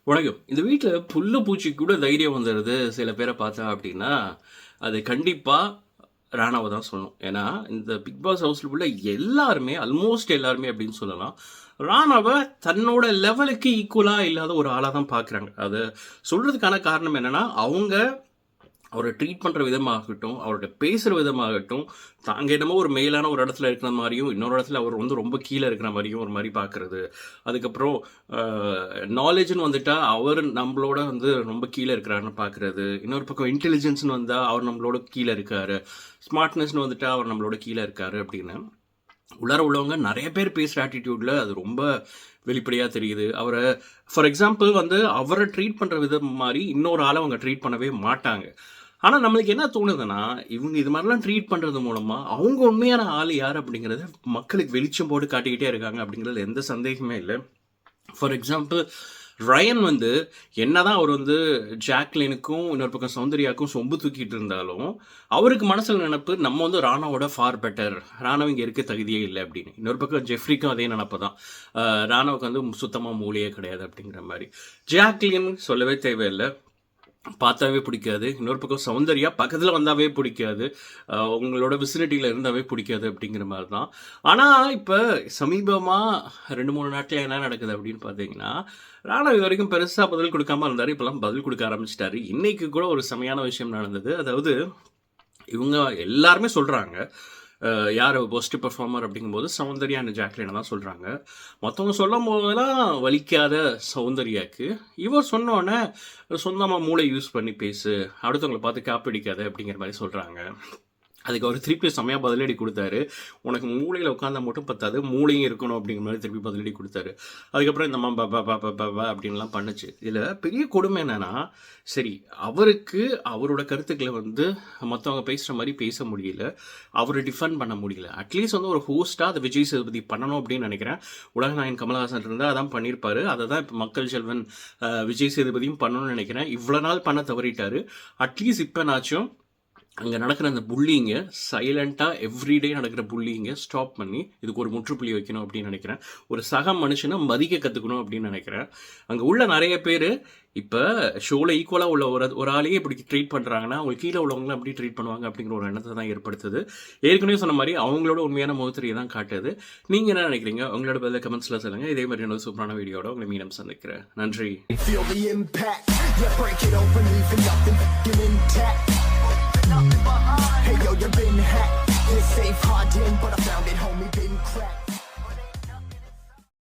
வணக்கம். இந்த வீட்ல புல்லு பூச்சிக்கு கூட தைரியம் வந்துருது சில பேர பார்த்தா அப்டின்னா, அது கண்டிப்பா ராணாவ தான் சொல்லணும். ஏன்னா, இந்த பிக் பாஸ் ஹவுஸ்ல உள்ள எல்லாருமே, ஆல்மோஸ்ட் எல்லாருமே அப்டின்னு சொல்லலாம். ராணாவ தன்னோட லெவலுக்கு ஈக்குவலா இல்லாத ஒரு ஆளா தான் பார்க்குறாங்க. அத சொல்றதுக்கான காரணம் என்னன்னா, அவங்க அவர ட்ரீட் பண்ற விதமாகட்டும், அவர்ட்ட பேசுற விதமாகட்டும், தாங்க என்னமோ ஒரு மேலான ஒரு இடத்துல இருக்கிற மாரியும், இன்னொரு இடத்துல அவர் வந்து ரொம்ப கீழ இருக்கிற மாரியும் ஒரு மாரி பார்க்குறது. அதுக்கப்புறம் அ நாலேட்ஜ்ன்னு வந்துட்டா, அவர் நம்பளோட வந்து ரொம்ப கீழ இருக்கிறாருன்னு பார்க்குறது. இன்னொரு பக்கம் இன்டெலிஜென்ஸ்ன்னு வந்தா, அவர் நம்மளோட கீழ இருக்காரு. ஸ்மார்ட்னஸ்ன்னு வந்துட்டா, அவர் நம்மளோட கீழ இருக்காரு அப்படின்னு. உள்ளார உள்ளவங்க நெறைய பேர் பேசுற ஆட்டிட்யூட்ல அது ரொம்ப வெளிப்படையா தெரியுது. ஃபார் எக்ஸாம்பிள் வந்து அவர ட்ரீட் பண்ற விதம் மாரி இன்னொரு ஆள அவங்க ட்ரீட் பண்ணவே மாட்டாங்க. ஆனா, நம்மளுக்கு என்ன தோணுதுன்னா, இவங்க இது மாரிலாம் ட்ரீட் பண்றது மூலமா, அவங்க உண்மையான ஆளு யாரு அப்படிங்கிறத மக்களுக்கு வெளிச்சம் போட்டு காட்டிக்கிட்டே இருக்காங்க அப்படிங்கிறதுல எந்த சந்தேகமே இல்ல. ஃபார் எக்ஸாம்பிள் ரயன் வந்து என்னதான் அவர் வந்து ஜாக்லினுக்கும் இன்னொரு பக்கம் சௌந்தர்யாவுக்கும் சொம்பு தூக்கிட்டு இருந்தாலும், அவருக்கு மனசுல நெனப்பு நம்ம வந்து ராணாவோட ஃபார் பெட்டர். ராணவ் இங்க இருக்க தகுதியே இல்ல அப்படின்னு. இன்னொரு பக்கம் ஜெஃப்ரிக்கும் அதே நெனப்பு தான். ராணவுக்கு வந்து சுத்தமா மூளையே கிடையாது அப்படிங்கிற மாரி. ஜாக்லின் சொல்லவே தேவையில்ல. பார்த்தாவே பிடிக்காது. இன்னொரு பக்கம் சௌந்தர்யா பக்கத்துல வந்தாவே பிடிக்காது. உங்களோட விசினிட்டில இருந்தாவே பிடிக்காது அப்படிங்கிற மாரி தான். ஆனா, இப்ப சமீபமா 2, 3 நாட்களா என்ன நடக்குது அப்படின்னு பார்த்தீங்கன்னா, ராணா இதுவரைக்கும் பெருசா பதில் குடுக்காம இருந்தாரு. இப்பலாம் பதில் குடுக்க ஆரம்பிச்சுட்டாரு. இன்னைக்கு கூட ஒரு செமையான விஷயம் நடந்தது. அதாவது இவங்க எல்லாருமே சொல்றாங்க. யாரு பெஸ்ட் பெர்ஃபார்மர் அப்படிங்கும்போது சௌந்தர்யா அண்ட் ஜாக்லின தான் சொல்றாங்க. மத்தவங்க சொல்லும்போதெல்லாம் வலிக்காத சௌந்தர்யாக்கு, இவர் சொன்னோனே சொந்தமா மூளை யூஸ் பண்ணி பேசு, அடுத்தவங்கள பார்த்து காப்பி அடிக்காத அப்படிங்கிற மாரி சொல்றாங்க. அதுக்கு அவரு திருப்பி செம்மையா பதிலடி குடுத்தாரு. "உனக்கு மூலையில உட்கார்ந்தா மட்டும் பத்தாது, மூளையும் இருக்கணும்." அப்படிங்கிற மாரி திருப்பி பதிலடி குடுத்தாரு. அதுக்கப்புறம் இந்த ப ப ப ப ப ப அப்படின்லாம் பண்ணுச்சு. இதுல பெரிய கொடுமை என்னன்னா, சரி அவருக்கு அவரோட கருத்துக்கள வந்து மத்தவங்க பேசுற மாரி பேச முடியல. அவர டிஃபெண்ட் பண்ண முடியல. அட்லீஸ்ட் வந்து ஒரு ஹோஸ்ட்டா அத விஜய் சேதுபதி பண்ணணும் அப்படின்னு நெனைக்கிறேன். உலகநாயகன் கமலஹாசன் இருந்தா அதான் பண்ணியிருப்பாரு. அத தான் இப்ப மக்கள் செல்வன் விஜய் சேதுபதியும் பண்ணணும்னு நெனைக்கிறேன். இவ்வளோ நாள் பண்ண தவறிட்டாரு. அட்லீஸ்ட் இப்பனாச்சும் அங்க நடக்கிற அந்த புல்லிங்க சைலண்டா எவ்ரிடே நடக்கிற புல்லிங்க ஸ்டாப் பண்ணி, இதுக்கு ஒரு முற்றுப்புள்ளி வைக்கணும் அப்படின்னு நெனைக்கிறேன். ஒரு சக மனுஷன மதிக்க கத்துக்கணும் அப்படின்னு நெனைக்கிறேன். அங்க உள்ள நெறைய பேரு, இப்ப ஷோல ஈக்குவலா உள்ள ஒரு ஆளையே இப்படி ட்ரீட் பண்றாங்கன்னா, அவங்களுக்கு கீழ உள்ளவங்கள எப்படி ட்ரீட் பண்ணுவாங்க அப்படிங்கிற ஒரு எண்ணத்த தான் ஏற்படுத்துது. ஏற்கனவே சொன்ன மாரி அவங்களோட உண்மையான முகத்திரைய தான் காட்டுது. நீங்க என்ன நெனைக்கிறீங்க? உங்களோட பதில கமெண்ட்ஸ்ல சொல்லுங்க. இதே மாரி இன்னொரு சூப்பரான வீடியோட உங்கள மீண்டும் சந்திக்கிறேன். நன்றி. Feel the impact, yeah, break it open, leaving nothing fucking intact. Hey yo, you've been hacked. This safe hard in, but I found it, homie, been cracked.